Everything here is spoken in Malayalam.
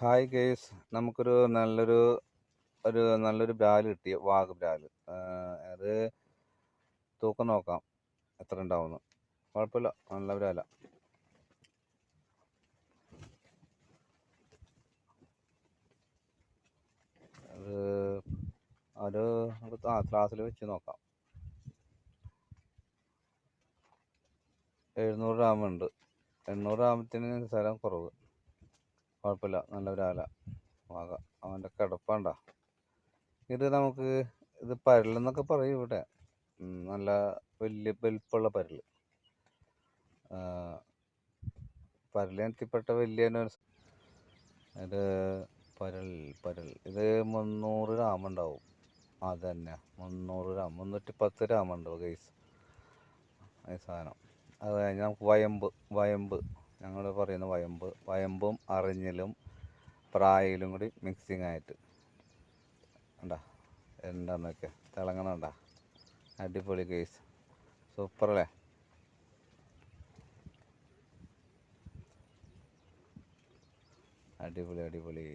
ഹായ് ഗേസ്, നമുക്കൊരു നല്ലൊരു ബ്രാല് കിട്ടി, വാഗ് ബ്രാല്. അത് തൂക്കം നോക്കാം എത്ര ഉണ്ടാവുന്നു. കുഴപ്പമില്ല, നല്ല ബ്രാല. അത് ഒരു ക്ലാസ്സിൽ വെച്ച് നോക്കാം. 700 ഗ്രാം ഉണ്ട്. 800 ഗ്രാമത്തിന് സ്ഥലം കുറവ്. കുഴപ്പമില്ല, നല്ല ബ്രാല വാഗ. അവൻ്റെ കിടപ്പാണ്ട. ഇത് പരലെന്നൊക്കെ പറയും ഇവിടെ. നല്ല വലിയ വലിപ്പമുള്ള പരൽ. പരലിനത്തിൽപ്പെട്ട വലിയ ഇത് ഇത് 300 ഗ്രാം ഉണ്ടാവും. അതന്നെ 300 ഗ്രാം, 310 ഗ്രാം ഉണ്ടാവും ഗൈസ് ഈ സാധനം. അത് കഴിഞ്ഞ് നമുക്ക് വയമ്പ് ഞങ്ങൾ പറയുന്ന വയമ്പും അറിഞ്ഞിലും പ്രായിലും കൂടി മിക്സിങ് ആയിട്ട് ഉണ്ടാ എന്താന്നൊക്കെ തിളങ്ങണണ്ട. അടിപൊളി ഗൈസ്, സൂപ്പറല്ലേ. അടിപൊളി.